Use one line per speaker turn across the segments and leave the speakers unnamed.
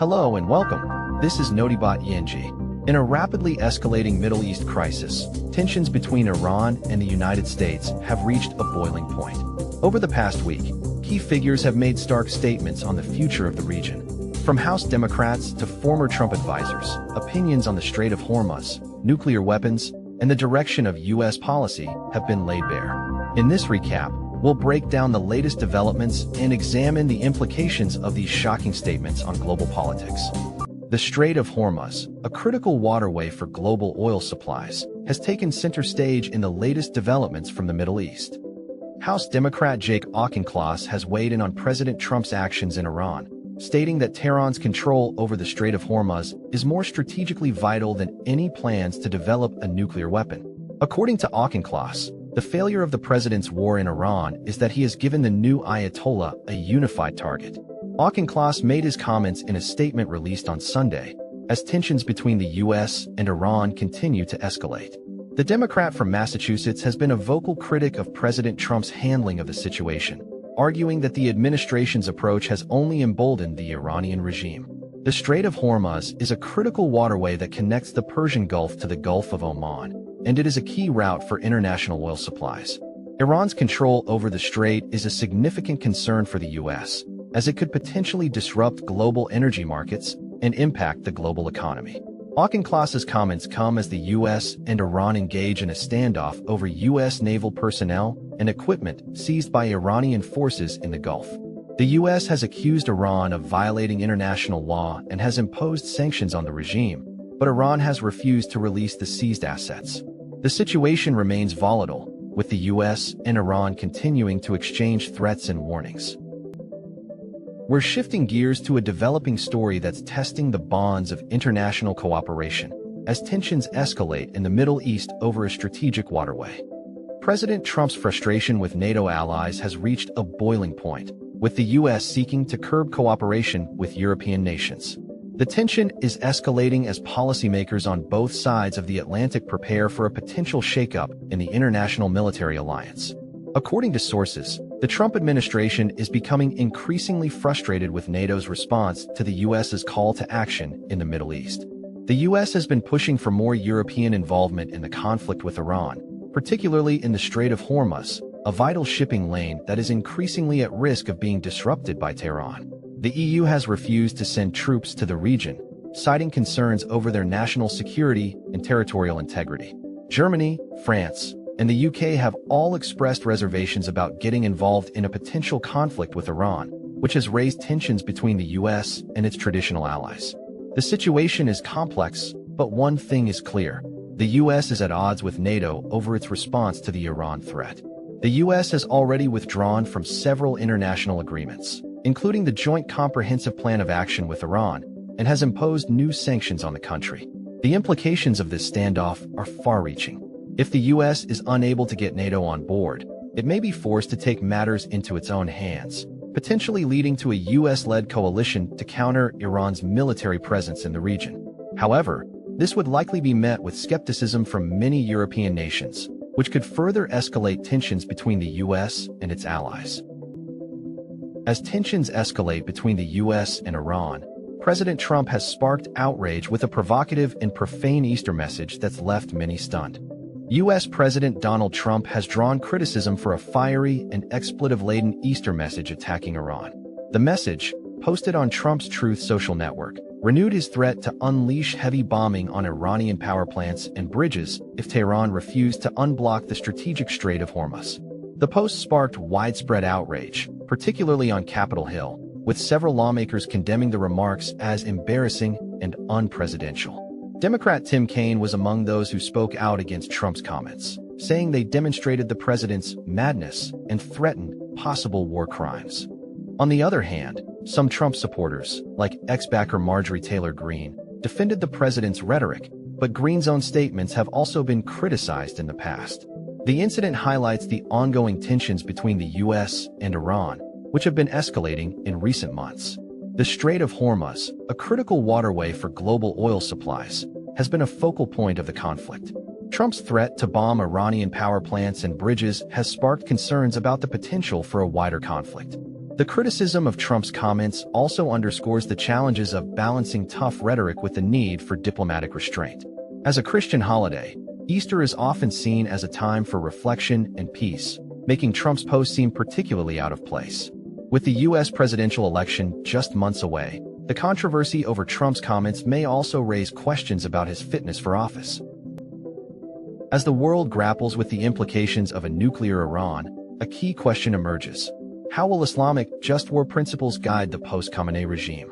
Hello and welcome. This is Notibot ENG. In a rapidly escalating Middle East crisis, tensions between Iran and the United States have reached a boiling point. Over the past week, key figures have made stark statements on the future of the region. From House Democrats to former Trump advisors, opinions on the Strait of Hormuz, nuclear weapons, and the direction of U.S. policy have been laid bare. In this recap, we'll break down the latest developments and examine the implications of these shocking statements on global politics. The Strait of Hormuz, a critical waterway for global oil supplies, has taken center stage in the latest developments from the Middle East. House Democrat Jake Auchincloss has weighed in on President Trump's actions in Iran, stating that Tehran's control over the Strait of Hormuz is more strategically vital than any plans to develop a nuclear weapon. According to Auchincloss, the failure of the president's war in Iran is that he has given the new ayatollah a unified target. Auchincloss made his comments in a statement released on Sunday, as tensions between the U.S. and Iran continue to escalate. The Democrat from Massachusetts has been a vocal critic of President Trump's handling of the situation, arguing that the administration's approach has only emboldened the Iranian regime. The Strait of Hormuz is a critical waterway that connects the Persian Gulf to the Gulf of Oman, and it is a key route for international oil supplies. Iran's control over the strait is a significant concern for the U.S., as it could potentially disrupt global energy markets and impact the global economy. Auchincloss's comments come as the U.S. and Iran engage in a standoff over U.S. naval personnel and equipment seized by Iranian forces in the Gulf. The U.S. has accused Iran of violating international law and has imposed sanctions on the regime, but Iran has refused to release the seized assets. The situation remains volatile, with the U.S. and Iran continuing to exchange threats and warnings. We're shifting gears to a developing story that's testing the bonds of international cooperation, as tensions escalate in the Middle East over a strategic waterway. President Trump's frustration with NATO allies has reached a boiling point, with the U.S. seeking to curb cooperation with European nations. The tension is escalating as policymakers on both sides of the Atlantic prepare for a potential shakeup in the international military alliance. According to sources, the Trump administration is becoming increasingly frustrated with NATO's response to the U.S.'s call to action in the Middle East. The U.S. has been pushing for more European involvement in the conflict with Iran, particularly in the Strait of Hormuz, a vital shipping lane that is increasingly at risk of being disrupted by Tehran. The EU has refused to send troops to the region, citing concerns over their national security and territorial integrity. Germany, France, and the UK have all expressed reservations about getting involved in a potential conflict with Iran, which has raised tensions between the US and its traditional allies. The situation is complex, but one thing is clear. The US is at odds with NATO over its response to the Iran threat. The US has already withdrawn from several international agreements, including the Joint Comprehensive Plan of Action with Iran, and has imposed new sanctions on the country. The implications of this standoff are far-reaching. If the U.S. is unable to get NATO on board, it may be forced to take matters into its own hands, potentially leading to a U.S.-led coalition to counter Iran's military presence in the region. However, this would likely be met with skepticism from many European nations, which could further escalate tensions between the U.S. and its allies. As tensions escalate between the U.S. and Iran, President Trump has sparked outrage with a provocative and profane Easter message that's left many stunned. U.S. President Donald Trump has drawn criticism for a fiery and expletive-laden Easter message attacking Iran. The message, posted on Trump's Truth social network, renewed his threat to unleash heavy bombing on Iranian power plants and bridges if Tehran refused to unblock the strategic Strait of Hormuz. The post sparked widespread outrage, particularly on Capitol Hill, with several lawmakers condemning the remarks as embarrassing and unpresidential. Democrat Tim Kaine was among those who spoke out against Trump's comments, saying they demonstrated the president's madness and threatened possible war crimes. On the other hand, some Trump supporters, like ex-backer Marjorie Taylor Greene, defended the president's rhetoric, but Greene's own statements have also been criticized in the past. The incident highlights the ongoing tensions between the U.S. and Iran, which have been escalating in recent months. The Strait of Hormuz, a critical waterway for global oil supplies, has been a focal point of the conflict. Trump's threat to bomb Iranian power plants and bridges has sparked concerns about the potential for a wider conflict. The The criticism of Trump's comments also underscores the challenges of balancing tough rhetoric with the need for diplomatic restraint. As a Christian holiday, Easter is often seen as a time for reflection and peace, making Trump's post seem particularly out of place. With the U.S. presidential election just months away, the controversy over Trump's comments may also raise questions about his fitness for office. As the world grapples with the implications of a nuclear Iran, a key question emerges. How will Islamic-justwar principles guide the post-Khamenei regime?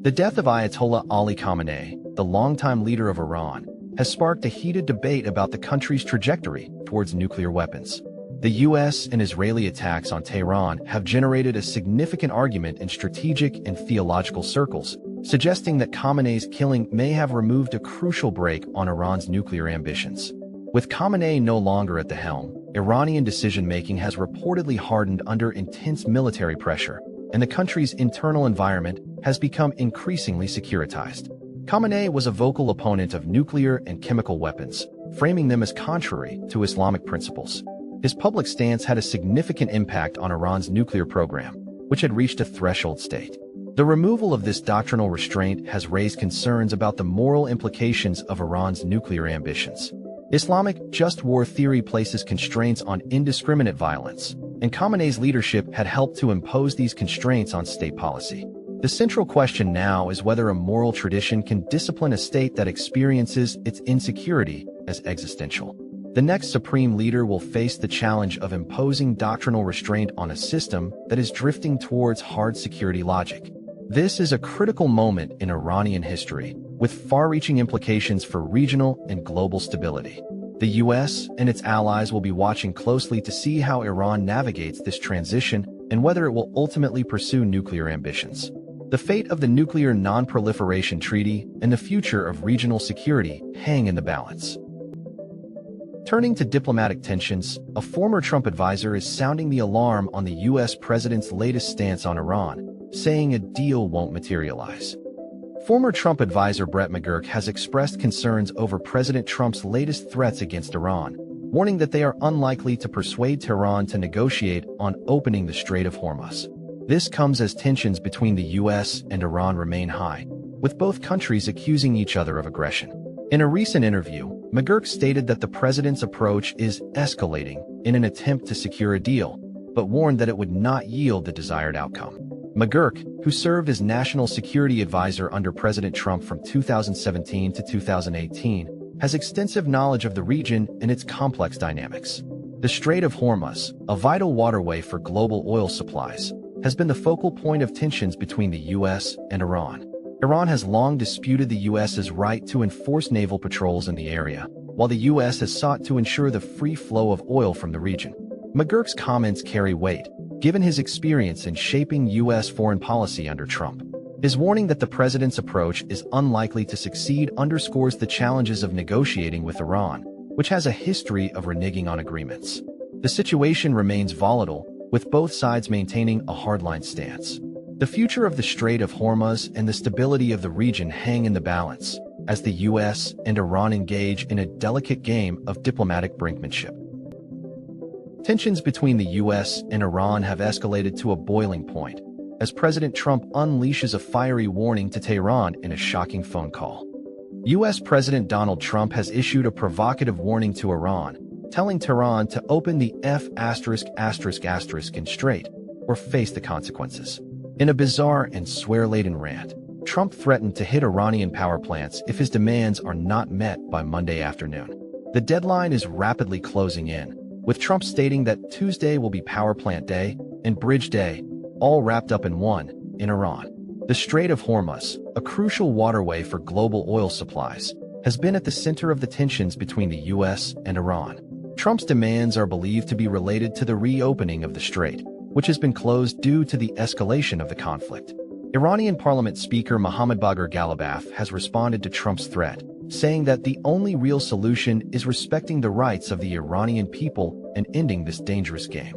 The death of Ayatollah Ali Khamenei, the longtime leader of Iran, has sparked a heated debate about the country's trajectory towards nuclear weapons. The U.S. and Israeli attacks on Tehran have generated a significant argument in strategic and theological circles, suggesting that Khamenei's killing may have removed a crucial brake on Iran's nuclear ambitions. With Khamenei no longer at the helm, Iranian decision-making has reportedly hardened under intense military pressure, and the country's internal environment has become increasingly securitized. Khamenei was a vocal opponent of nuclear and chemical weapons, framing them as contrary to Islamic principles. His public stance had a significant impact on Iran's nuclear program, which had reached a threshold state. The removal of this doctrinal restraint has raised concerns about the moral implications of Iran's nuclear ambitions. Islamic-justwar theory places constraints on indiscriminate violence, and Khamenei's leadership had helped to impose these constraints on state policy. The central question now is whether a moral tradition can discipline a state that experiences its insecurity as existential. The next supreme leader will face the challenge of imposing doctrinal restraint on a system that is drifting towards hard security logic. This is a critical moment in Iranian history, with far-reaching implications for regional and global stability. The U.S. and its allies will be watching closely to see how Iran navigates this transition and whether it will ultimately pursue nuclear ambitions. The fate of the Nuclear Non-Proliferation Treaty and the future of regional security hang in the balance. Turning to diplomatic tensions, a former Trump advisor is sounding the alarm on the U.S. president's latest stance on Iran, saying a deal won't materialize. Former Trump advisor Brett McGurk has expressed concerns over President Trump's latest threats against Iran, warning that they are unlikely to persuade Tehran to negotiate on opening the Strait of Hormuz. This comes as tensions between the U.S. and Iran remain high, with both countries accusing each other of aggression. In a recent interview, McGurk stated that the president's approach is escalating in an attempt to secure a deal, but warned that it would not yield the desired outcome. McGurk, who served as national security advisor under President Trump from 2017 to 2018, has extensive knowledge of the region and its complex dynamics. The Strait of Hormuz, a vital waterway for global oil supplies, has been the focal point of tensions between the U.S. and Iran. Iran has long disputed the U.S.'s right to enforce naval patrols in the area, while the U.S. has sought to ensure the free flow of oil from the region. McGurk's comments carry weight, given his experience in shaping U.S. foreign policy under Trump. His warning that the president's approach is unlikely to succeed underscores the challenges of negotiating with Iran, which has a history of reneging on agreements. The situation remains volatile, with both sides maintaining a hardline stance. The future of the Strait of Hormuz and the stability of the region hang in the balance, as the U.S. and Iran engage in a delicate game of diplomatic brinkmanship. Tensions between the U.S. and Iran have escalated to a boiling point, as President Trump unleashes a fiery warning to Tehran in a shocking phone call. U.S. President Donald Trump has issued a provocative warning to Iran, telling Tehran to open the in Strait, or face the consequences. In a bizarre and swear-laden rant, Trump threatened to hit Iranian power plants if his demands are not met by Monday afternoon. The deadline is rapidly closing in, with Trump stating that Tuesday will be Power Plant Day and Bridge Day, all wrapped up in one, in Iran. The Strait of Hormuz, a crucial waterway for global oil supplies, has been at the center of the tensions between the U.S. and Iran. Trump's demands are believed to be related to the reopening of the strait, which has been closed due to the escalation of the conflict. Iranian Parliament Speaker Mohammad Bagher Ghalibaf has responded to Trump's threat, saying that the only real solution is respecting the rights of the Iranian people and ending this dangerous game.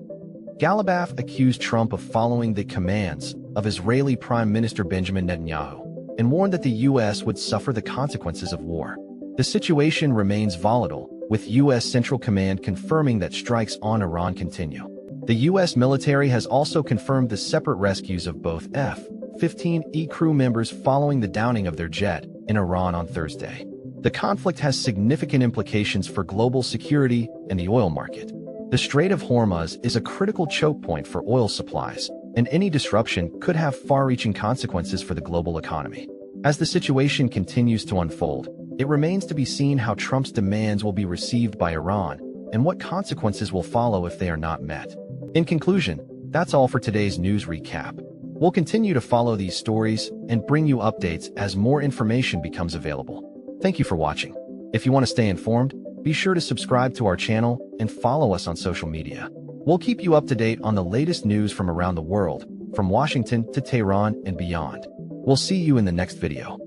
Ghalibaf accused Trump of following the commands of Israeli Prime Minister Benjamin Netanyahu and warned that the U.S. would suffer the consequences of war. The situation remains volatile, with U.S. Central Command confirming that strikes on Iran continue. The U.S. military has also confirmed the separate rescues of both F-15E crew members following the downing of their jet in Iran on Thursday. The conflict has significant implications for global security and the oil market. The Strait of Hormuz is a critical choke point for oil supplies, and any disruption could have far-reaching consequences for the global economy. As the situation continues to unfold, it remains to be seen how Trump's demands will be received by Iran and what consequences will follow if they are not met. In conclusion, that's all for today's news recap. We'll continue to follow these stories and bring you updates as more information becomes available. Thank you for watching. If you want to stay informed, be sure to subscribe to our channel and follow us on social media. We'll keep you up to date on the latest news from around the world, from Washington to Tehran and beyond. We'll see you in the next video.